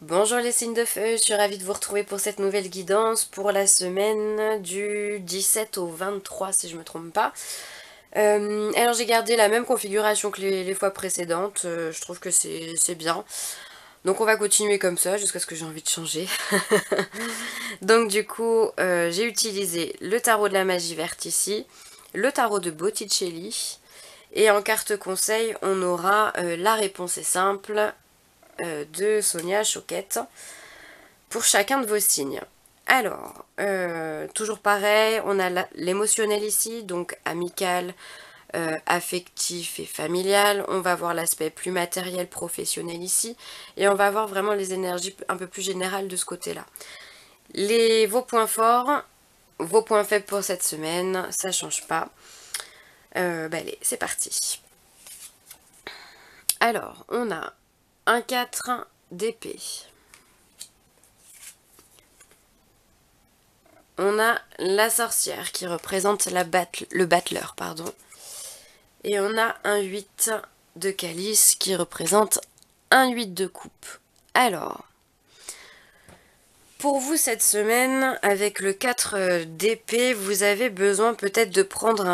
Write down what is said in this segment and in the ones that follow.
Bonjour les signes de feu, je suis ravie de vous retrouver pour cette nouvelle guidance pour la semaine du 17 au 23 si je me trompe pas. Alors j'ai gardé la même configuration que les fois précédentes, je trouve que c'est bien. Donc on va continuer comme ça jusqu'à ce que j'ai envie de changer. Donc du coup j'ai utilisé le tarot de la magie verte ici, le tarot de Botticelli et en carte conseil on aura la réponse est simple de Sonia Choquette pour chacun de vos signes. Alors, toujours pareil, on a l'émotionnel ici, donc amical, affectif et familial. On va voir l'aspect plus matériel, professionnel ici. Et on va voir vraiment les énergies un peu plus générales de ce côté-là. Vos points forts, vos points faibles pour cette semaine, ça change pas. Allez, c'est parti. Alors, on a un 4 d'épée. On a la sorcière qui représente le battleur, pardon. Et on a un 8 de calice qui représente un 8 de coupe. Alors, pour vous cette semaine, avec le 4 d'épée, vous avez besoin peut-être de prendre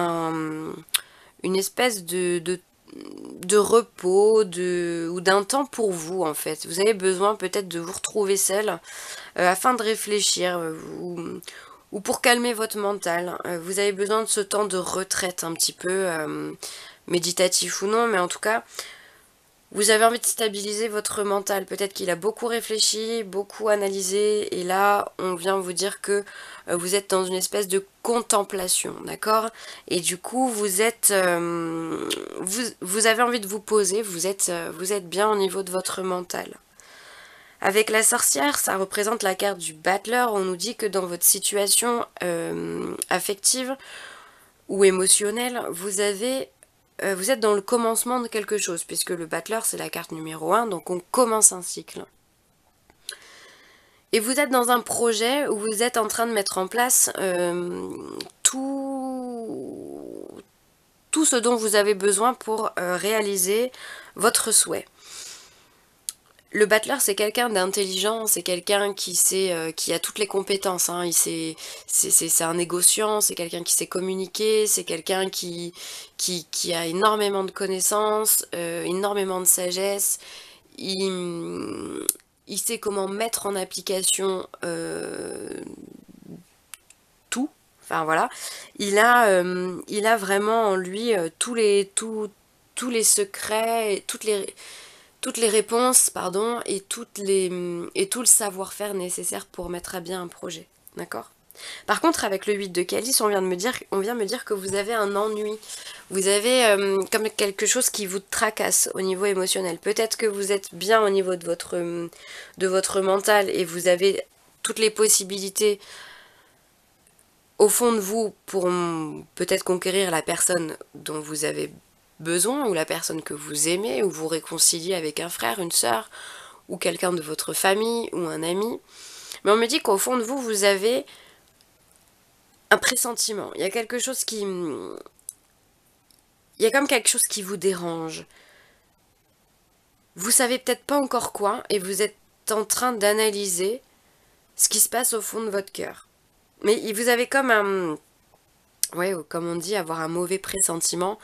une espèce de repos ou d'un temps pour vous en fait. Vous avez besoin peut-être de vous retrouver seul afin de réfléchir ou pour calmer votre mental. Vous avez besoin de ce temps de retraite un petit peu méditatif ou non, mais en tout cas, vous avez envie de stabiliser votre mental. Peut-être qu'il a beaucoup réfléchi, beaucoup analysé, et là, on vient vous dire que vous êtes dans une espèce de contemplation, d'accord? Et du coup, vous êtes, vous avez envie de vous poser, vous êtes bien au niveau de votre mental. Avec la sorcière, ça représente la carte du battleur. On nous dit que dans votre situation affective ou émotionnelle, vous êtes dans le commencement de quelque chose, puisque le battleur, c'est la carte numéro 1, donc on commence un cycle. Et vous êtes dans un projet où vous êtes en train de mettre en place tout ce dont vous avez besoin pour réaliser votre souhait. Le battleur, c'est quelqu'un d'intelligent, c'est quelqu'un qui sait, qui a toutes les compétences. Hein. C'est un négociant, c'est quelqu'un qui sait communiquer, c'est quelqu'un qui a énormément de connaissances, énormément de sagesse. Il sait comment mettre en application tout. Enfin voilà, il a vraiment en lui tous les secrets, toutes les réponses, pardon, et et tout le savoir-faire nécessaire pour mettre à bien un projet. D'accord? Par contre, avec le 8 de calice, on vient me dire que vous avez un ennui. Vous avez comme quelque chose qui vous tracasse au niveau émotionnel. Peut-être que vous êtes bien au niveau de votre mental et vous avez toutes les possibilités au fond de vous pour peut-être conquérir la personne dont vous avez besoin ou la personne que vous aimez ou vous réconcilier avec un frère, une sœur ou quelqu'un de votre famille ou un ami. Mais on me dit qu'au fond de vous, vous avez un pressentiment. Il y a quelque chose qui... Il y a comme quelque chose qui vous dérange. Vous savez peut-être pas encore quoi et vous êtes en train d'analyser ce qui se passe au fond de votre cœur. Mais vous avez comme un... Ouais, comme on dit, avoir un mauvais pressentiment.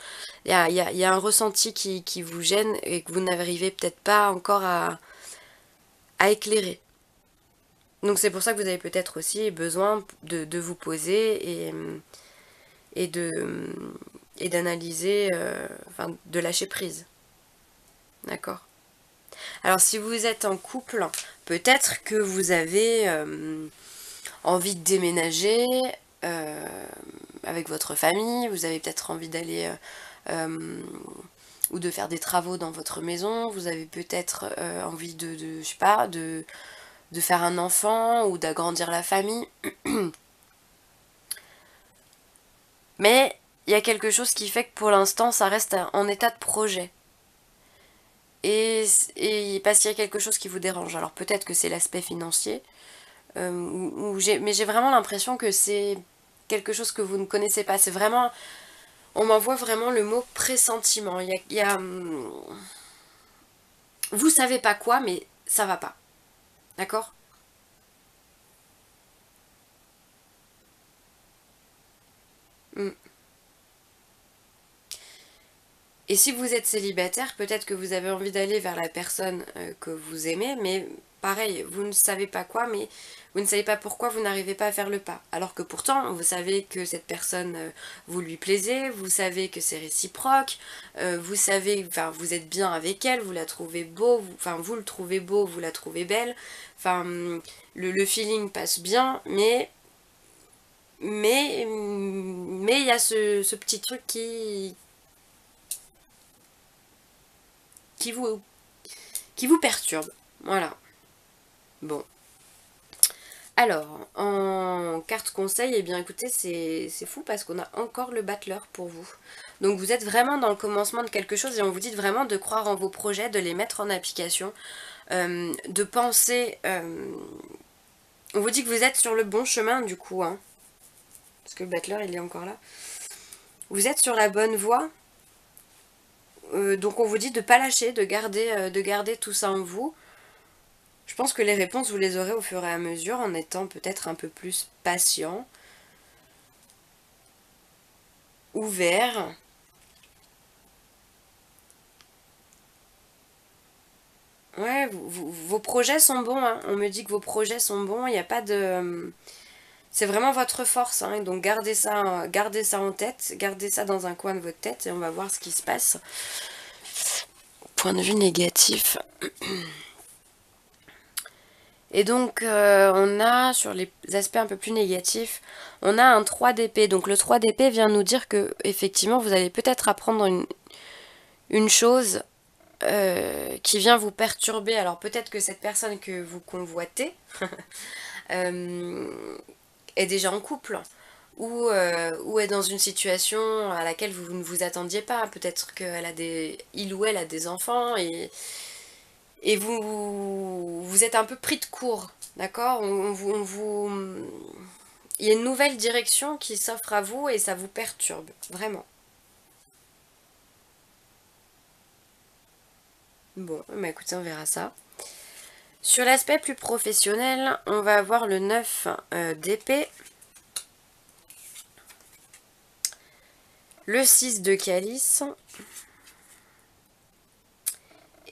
Il y a un ressenti qui vous gêne et que vous n'arrivez peut-être pas encore à éclairer. Donc c'est pour ça que vous avez peut-être aussi besoin de vous poser et de et d'analyser, enfin de lâcher prise. D'accord? Alors si vous êtes en couple, peut-être que vous avez envie de déménager avec votre famille, vous avez peut-être envie d'aller ou de faire des travaux dans votre maison, vous avez peut-être envie je sais pas, de faire un enfant ou d'agrandir la famille. Mais il y a quelque chose qui fait que pour l'instant ça reste en état de projet. Et parce qu'il y a quelque chose qui vous dérange. Alors peut-être que c'est l'aspect financier, mais j'ai vraiment l'impression que c'est quelque chose que vous ne connaissez pas. C'est vraiment, on m'envoie vraiment le mot pressentiment. Vous savez pas quoi, mais ça va pas. D'accord? Mm. Et si vous êtes célibataire, peut-être que vous avez envie d'aller vers la personne que vous aimez, mais pareil, vous ne savez pas quoi, mais vous ne savez pas pourquoi vous n'arrivez pas à faire le pas. Alors que pourtant, vous savez que cette personne, vous lui plaisez, vous savez que c'est réciproque, vous savez, enfin, vous êtes bien avec elle, vous la trouvez beau, enfin, vous le trouvez beau, vous la trouvez belle, enfin, le feeling passe bien, mais il y a ce petit truc qui vous, qui vous perturbe. Voilà. Bon. Alors, en carte conseil, eh bien écoutez, c'est fou parce qu'on a encore le battleur pour vous. Donc vous êtes vraiment dans le commencement de quelque chose et on vous dit vraiment de croire en vos projets, de les mettre en application, de penser... on vous dit que vous êtes sur le bon chemin du coup, hein, parce que le battleur il est encore là. Vous êtes sur la bonne voie, donc on vous dit de ne pas lâcher, de garder tout ça en vous. Je pense que les réponses, vous les aurez au fur et à mesure en étant peut-être un peu plus patient, ouvert. Ouais, vos projets sont bons, hein. On me dit que vos projets sont bons, il n'y a pas de... C'est vraiment votre force, hein. Donc gardez ça en tête, gardez ça dans un coin de votre tête et on va voir ce qui se passe. Point de vue négatif. Et donc, on a, sur les aspects un peu plus négatifs, on a un 3 d'épée. Donc le 3 d'épée vient nous dire que, effectivement, vous allez peut-être apprendre une chose qui vient vous perturber. Alors peut-être que cette personne que vous convoitez euh, est déjà en couple ou est dans une situation à laquelle vous ne vous attendiez pas. Peut-être il ou elle a des enfants et vous êtes un peu pris de court, d'accord? Il y a une nouvelle direction qui s'offre à vous et ça vous perturbe, vraiment. Bon, bah écoutez, on verra ça. Sur l'aspect plus professionnel, on va avoir le 9 d'épée, le 6 de calice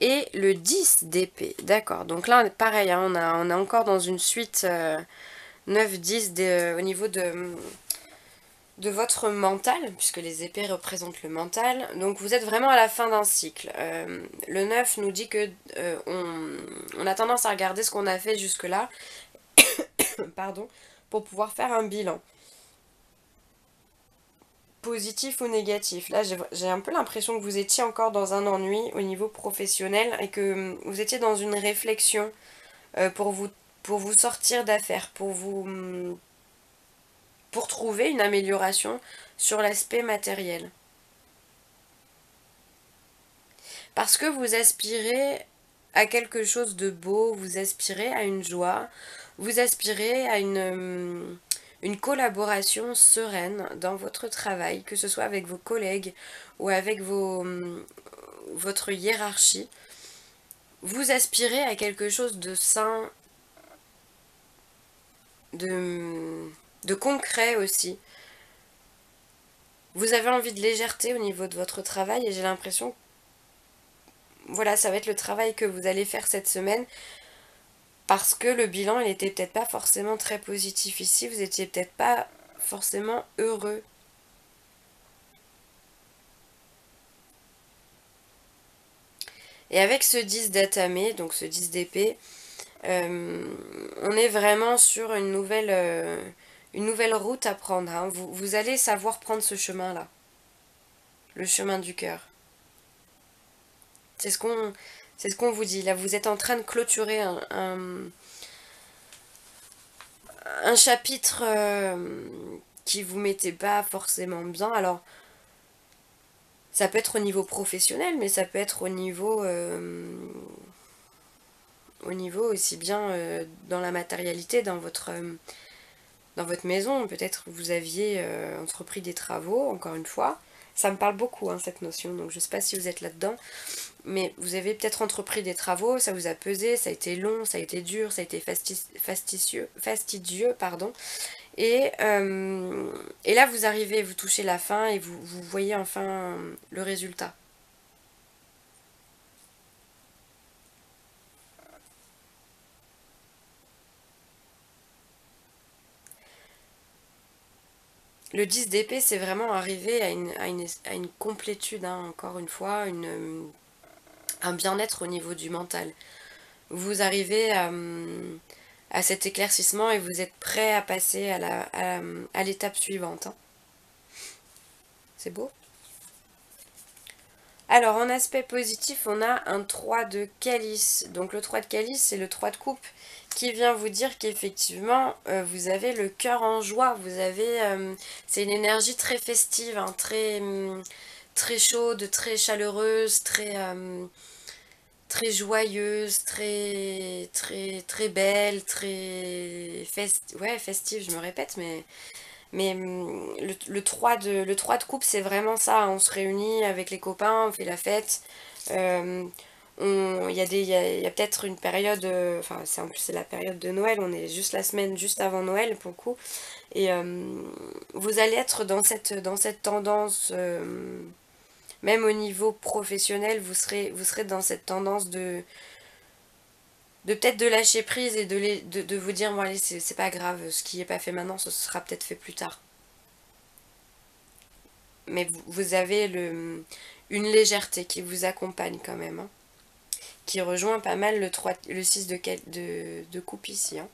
et le 10 d'épée. D'accord, donc là, pareil, hein, on est encore dans une suite 9-10 au niveau de votre mental, puisque les épées représentent le mental. Donc vous êtes vraiment à la fin d'un cycle. Le 9 nous dit que on a tendance à regarder ce qu'on a fait jusque-là, pardon, pour pouvoir faire un bilan. Positif ou négatif. Là, j'ai un peu l'impression que vous étiez encore dans un ennui au niveau professionnel et que vous étiez dans une réflexion pour vous sortir d'affaires, pour trouver une amélioration sur l'aspect matériel. Parce que vous aspirez à quelque chose de beau, vous aspirez à une joie, vous aspirez à une collaboration sereine dans votre travail, que ce soit avec vos collègues ou avec votre hiérarchie. Vous aspirez à quelque chose de sain, de concret aussi. Vous avez envie de légèreté au niveau de votre travail et j'ai l'impression que voilà, ça va être le travail que vous allez faire cette semaine parce que le bilan, il était peut-être pas forcément très positif ici, vous étiez peut-être pas forcément heureux. Et avec ce 10 d'Atame, donc ce 10 d'épée, on est vraiment sur une nouvelle route à prendre, hein. Vous allez savoir prendre ce chemin-là, le chemin du cœur. C'est ce qu'on vous dit. Là, vous êtes en train de clôturer un chapitre qui vous mettait pas forcément bien. Alors, ça peut être au niveau professionnel, mais ça peut être au niveau aussi bien dans la matérialité, dans votre maison. Peut-être vous aviez entrepris des travaux, encore une fois. Ça me parle beaucoup, hein, cette notion, donc je sais pas si vous êtes là-dedans. mais vous avez peut-être entrepris des travaux, ça vous a pesé, ça a été long, ça a été dur, ça a été fastidieux, pardon. Et là, vous arrivez, vous touchez la fin et vous voyez enfin le résultat. Le 10 d'épée, c'est vraiment arriver à une complétude, hein, encore une fois, un bien-être au niveau du mental. Vous arrivez à cet éclaircissement et vous êtes prêt à passer à l'étape suivante, hein. C'est beau. Alors, en aspect positif, on a un 3 de calice. Donc le 3 de calice, c'est le 3 de coupe qui vient vous dire qu'effectivement, vous avez le cœur en joie. Vous avez, c'est une énergie très festive, hein, très chaude, très chaleureuse, très joyeuse, très belle, ouais, festive, je me répète, mais le 3 de coupe, c'est vraiment ça, hein. On se réunit avec les copains, on fait la fête. euh, il y a peut-être une période, enfin, en plus c'est la période de Noël, on est juste la semaine juste avant Noël pour le coup. Et vous allez être dans cette tendance, même au niveau professionnel, vous serez dans cette tendance de peut-être de lâcher prise et de vous dire, bon allez, c'est pas grave, ce qui n'est pas fait maintenant, ce sera peut-être fait plus tard. Mais vous avez une légèreté qui vous accompagne quand même, hein, qui rejoint pas mal le 6 de coupe ici, hein.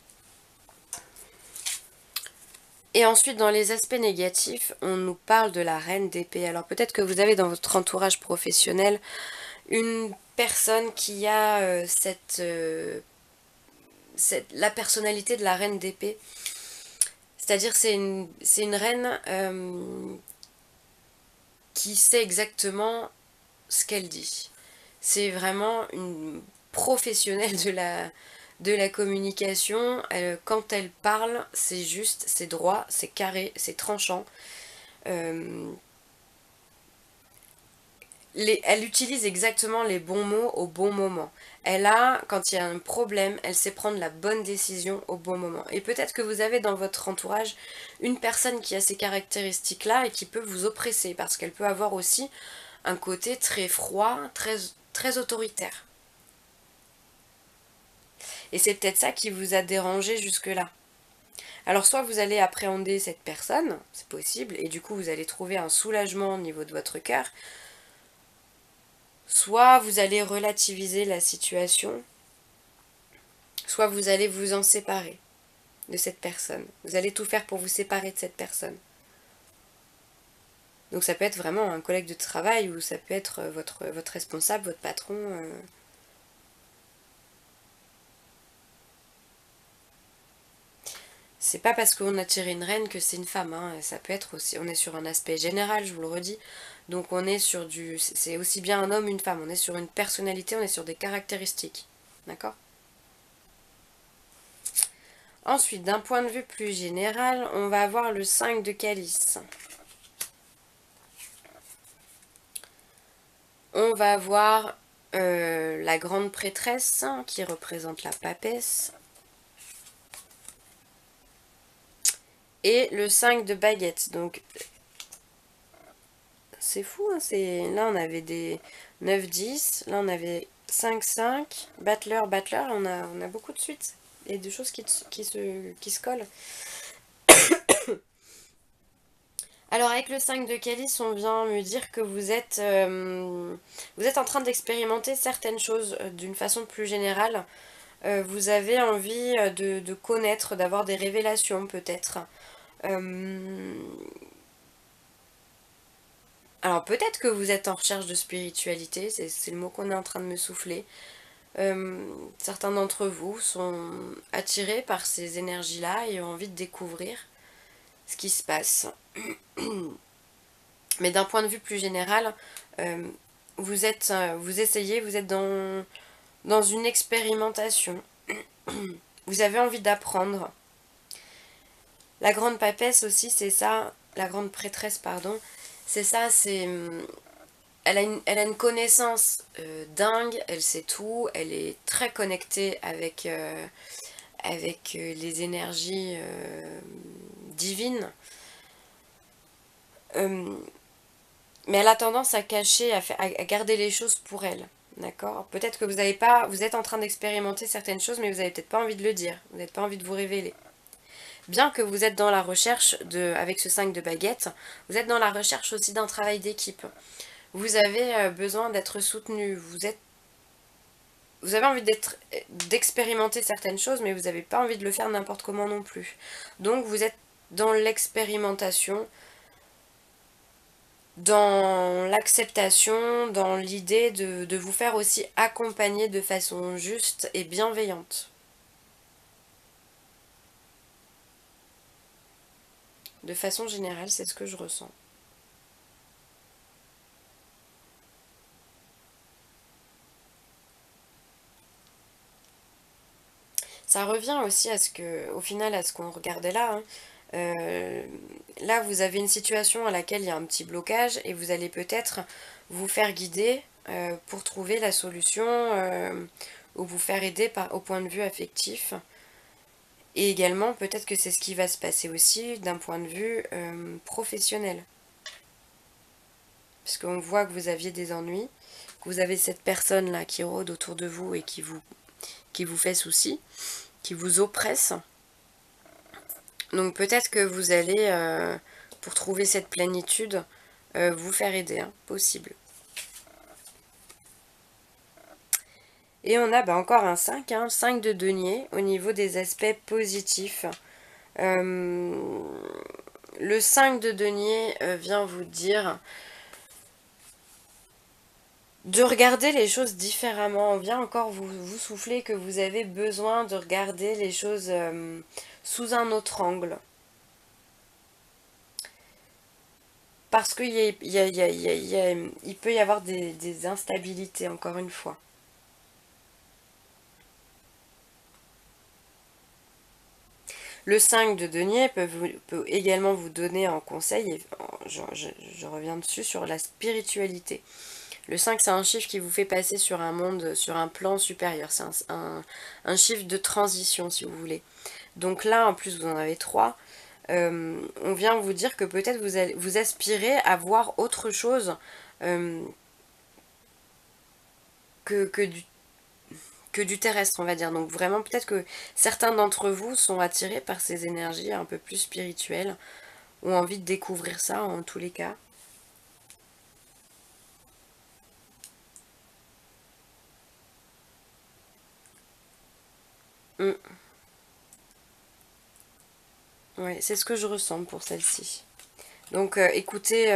Et ensuite, dans les aspects négatifs, on nous parle de la reine d'épée. Alors peut-être que vous avez dans votre entourage professionnel une personne qui a la personnalité de la reine d'épée. C'est-à-dire c'est une reine qui sait exactement ce qu'elle dit. C'est vraiment une professionnelle de la communication. Quand elle parle, c'est juste, c'est droit, c'est carré, c'est tranchant. Euh, Elle utilise exactement les bons mots au bon moment. Quand il y a un problème, elle sait prendre la bonne décision au bon moment. Et peut-être que vous avez dans votre entourage une personne qui a ces caractéristiques-là et qui peut vous oppresser, parce qu'elle peut avoir aussi un côté très froid, très autoritaire. Et c'est peut-être ça qui vous a dérangé jusque-là. Alors soit vous allez appréhender cette personne, c'est possible, et du coup vous allez trouver un soulagement au niveau de votre cœur, soit vous allez relativiser la situation, soit vous allez vous en séparer de cette personne. Vous allez tout faire pour vous séparer de cette personne. Donc ça peut être vraiment un collègue de travail ou ça peut être votre responsable, votre patron. C'est pas parce qu'on a tiré une reine que c'est une femme, hein. Ça peut être aussi, on est sur un aspect général, je vous le redis. Donc on est sur c'est aussi bien un homme, une femme. On est sur une personnalité, on est sur des caractéristiques. D'accord? Ensuite, d'un point de vue plus général, on va avoir le 5 de calice. On va avoir la grande prêtresse qui représente la papesse. Et le 5 de baguette. Donc, c'est fou, hein, là on avait des 9-10. Là on avait 5-5. Battler. On a beaucoup de suites. Et de choses qui se collent. Alors avec le 5 de calice, on vient me dire que vous êtes en train d'expérimenter certaines choses d'une façon plus générale. Vous avez envie de connaître, d'avoir des révélations peut-être. Euh, alors peut-être que vous êtes en recherche de spiritualité, c'est le mot qu'on est en train de me souffler. Certains d'entre vous sont attirés par ces énergies-là et ont envie de découvrir ce qui se passe. Mais d'un point de vue plus général, euh, vous essayez, vous êtes dans une expérimentation. Vous avez envie d'apprendre. La grande papesse aussi, c'est ça, la grande prêtresse, pardon, c'est ça, elle a une connaissance dingue, elle sait tout, elle est très connectée avec, les énergies divines. Euh, mais elle a tendance à cacher, à garder les choses pour elle. D'accord? Peut-être que vous êtes en train d'expérimenter certaines choses, mais vous n'avez peut-être pas envie de le dire. Vous n'avez pas envie de vous révéler. Bien que vous êtes dans la recherche, avec ce 5 de baguette, vous êtes dans la recherche aussi d'un travail d'équipe. Vous avez besoin d'être soutenu. Vous avez envie d'expérimenter certaines choses, mais vous n'avez pas envie de le faire n'importe comment non plus. Donc vous êtes dans l'expérimentation, dans l'acceptation, dans l'idée de vous faire aussi accompagner de façon juste et bienveillante. De façon générale, c'est ce que je ressens. Ça revient aussi au final, à ce qu'on regardait là, hein. Euh, Là, vous avez une situation à laquelle il y a un petit blocage et vous allez peut-être vous faire guider pour trouver la solution ou vous faire aider au point de vue affectif. Et également, peut-être que c'est ce qui va se passer aussi d'un point de vue professionnel. Parce qu'on voit que vous aviez des ennuis, que vous avez cette personne-là qui rôde autour de vous et qui vous fait souci, qui vous oppresse. Donc peut-être que vous allez, pour trouver cette plénitude, vous faire aider, hein, possible. Et on a encore un 5, hein, 5 de denier au niveau des aspects positifs. Le 5 de denier vient vous dire de regarder les choses différemment. On vient encore vous souffler que vous avez besoin de regarder les choses sous un autre angle. Parce qu'il il peut y avoir des instabilités, encore une fois. Le 5 de denier peut également vous donner en conseil, et je reviens dessus, sur la spiritualité. Le 5, c'est un chiffre qui vous fait passer sur un monde, sur un plan supérieur. C'est un chiffre de transition, si vous voulez. Donc là, en plus, vous en avez 3. On vient vous dire que peut-être vous aspirez à voir autre chose euh, que du terrestre, on va dire. Donc vraiment, peut-être que certains d'entre vous sont attirés par ces énergies un peu plus spirituelles, ont envie de découvrir ça en tous les cas. Mm. Ouais, c'est ce que je ressens pour celle-ci. Donc écoutez,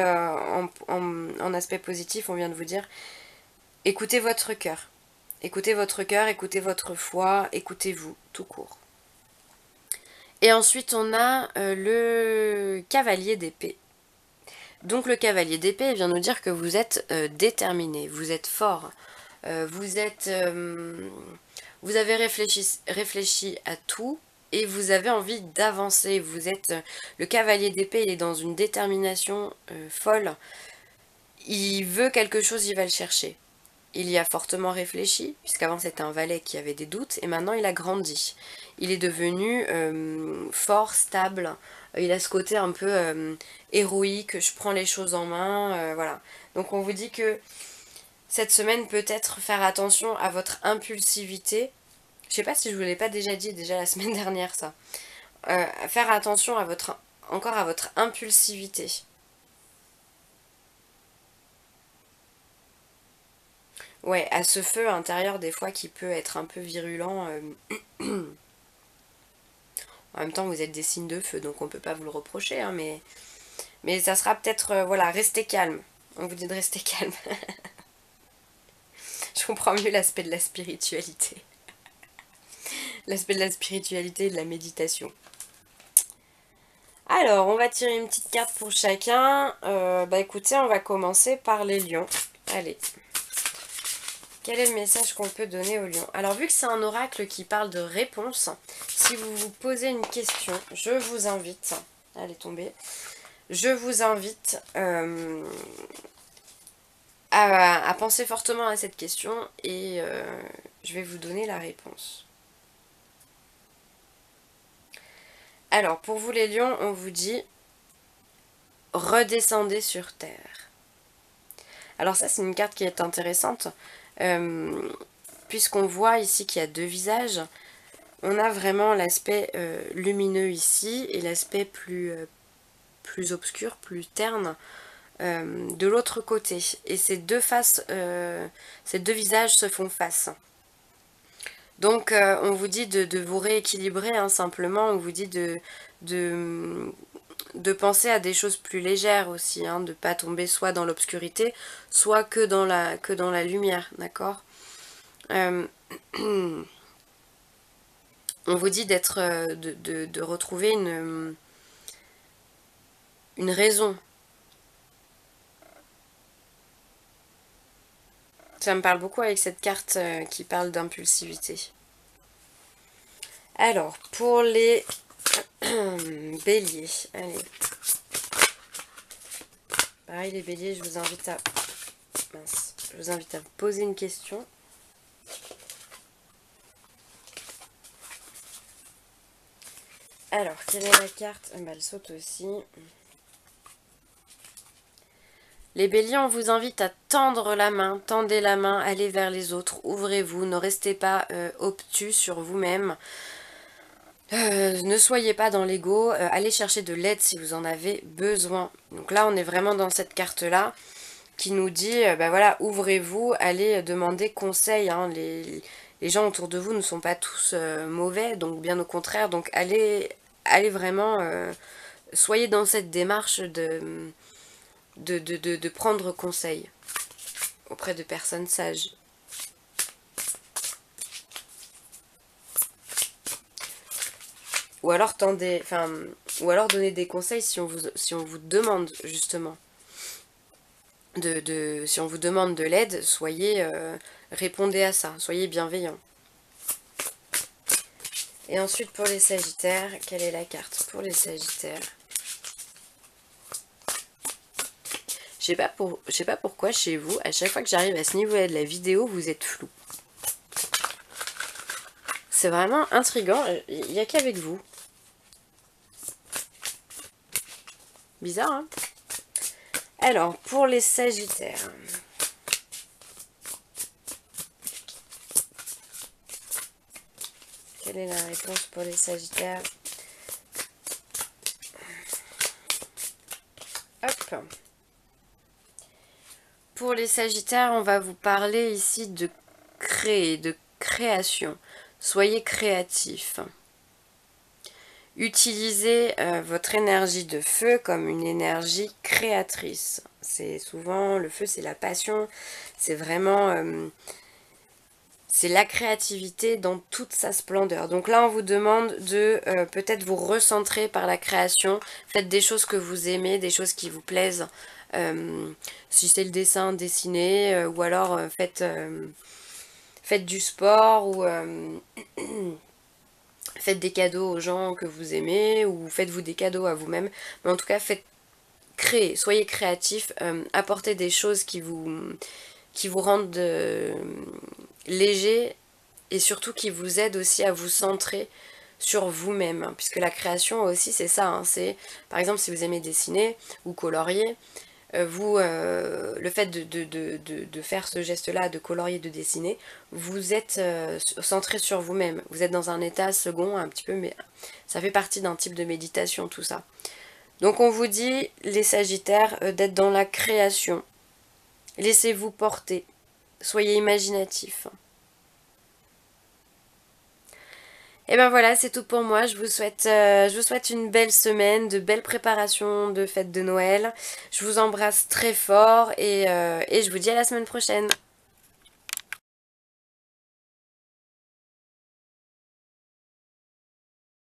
en aspect positif, on vient de vous dire, écoutez votre cœur. Écoutez votre cœur, écoutez votre foi, écoutez-vous, tout court. Et ensuite, on a le cavalier d'épée. Donc le cavalier d'épée vient nous dire que vous êtes déterminé, vous êtes fort, vous avez réfléchi à tout et vous avez envie d'avancer. Vous êtes le cavalier d'épée, il est dans une détermination folle. Il veut quelque chose, il va le chercher. Il y a fortement réfléchi, puisqu'avant c'était un valet qui avait des doutes, et maintenant il a grandi. Il est devenu fort, stable, il a ce côté un peu héroïque, je prends les choses en main, voilà. Donc on vous dit que cette semaine, peut-être faire attention à votre impulsivité. Je sais pas si je vous l'ai pas déjà dit, déjà la semaine dernière ça. Faire attention encore à votre impulsivité. Ouais, à ce feu intérieur des fois qui peut être un peu virulent. En même temps, vous êtes des signes de feu, donc on peut pas vous le reprocher, hein, mais ça sera peut-être, voilà, restez calme. On vous dit de rester calme. Je comprends mieux l'aspect de la spiritualité. L'aspect de la spiritualité et de la méditation. Alors, on va tirer une petite carte pour chacun. Bah écoutez, on va commencer par les lions. Allez. Quel est le message qu'on peut donner aux lions? Alors, vu que c'est un oracle qui parle de réponse, si vous vous posez une question, je vous invite... Allez, tomber. Je vous invite à penser fortement à cette question et je vais vous donner la réponse. Alors, pour vous les lions, on vous dit redescendez sur terre. Alors ça, c'est une carte qui est intéressante, puisqu'on voit ici qu'il y a deux visages. On a vraiment l'aspect lumineux ici et l'aspect plus obscur, plus terne de l'autre côté. Et ces deux visages se font face. Donc on vous dit de vous rééquilibrer, hein, simplement. On vous dit de penser à des choses plus légères aussi, hein, de ne pas tomber soit dans l'obscurité, soit que dans la lumière, d'accord. On vous dit de retrouver une raison. Ça me parle beaucoup avec cette carte qui parle d'impulsivité. Alors, pour les béliers, allez. Pareil, les béliers, je vous invite à vous poser une question. Alors, quelle est la carte? Elle saute aussi. Les béliers, on vous invite à tendre la main, tendez la main, allez vers les autres, ouvrez-vous, ne restez pas obtus sur vous-même. Ne soyez pas dans l'ego, allez chercher de l'aide si vous en avez besoin. Donc là, on est vraiment dans cette carte-là qui nous dit, ben voilà, ouvrez-vous, allez demander conseil. Hein. Les gens autour de vous ne sont pas tous mauvais, donc bien au contraire. Donc allez vraiment, soyez dans cette démarche de prendre conseil auprès de personnes sages. Ou alors donnez des conseils si on vous demande justement si on vous demande de l'aide, répondez à ça, soyez bienveillant. Et ensuite pour les sagittaires, quelle est la carte pour les sagittaires? Je sais pas pourquoi chez vous, à chaque fois que j'arrive à ce niveau-là de la vidéo, vous êtes flou. C'est vraiment intriguant, il n'y a qu'avec vous. Bizarre, hein? Alors, pour les sagittaires. Quelle est la réponse pour les sagittaires? Hop. Pour les sagittaires, on va vous parler ici de créer, de création. Soyez créatifs. Utilisez votre énergie de feu comme une énergie créatrice. C'est souvent, le feu c'est la passion, c'est vraiment, c'est la créativité dans toute sa splendeur. Donc là on vous demande de peut-être vous recentrer par la création. Faites des choses que vous aimez, des choses qui vous plaisent. Si c'est le dessin, dessinez, ou alors faites du sport, ou faites des cadeaux aux gens que vous aimez, ou faites-vous des cadeaux à vous-même. Mais en tout cas, créez, soyez créatifs, apportez des choses qui vous rendent léger, et surtout qui vous aident aussi à vous centrer sur vous-même. Hein, puisque la création aussi, c'est ça. Hein, c'est, par exemple, si vous aimez dessiner ou colorier, le fait de faire ce geste-là, de colorier, de dessiner, vous êtes centré sur vous-même. Vous êtes dans un état second un petit peu, mais ça fait partie d'un type de méditation, tout ça. Donc on vous dit, les sagittaires, d'être dans la création. Laissez-vous porter. Soyez imaginatifs. Et ben voilà, c'est tout pour moi. Je vous souhaite une belle semaine, de belles préparations de fête de Noël. Je vous embrasse très fort et je vous dis à la semaine prochaine.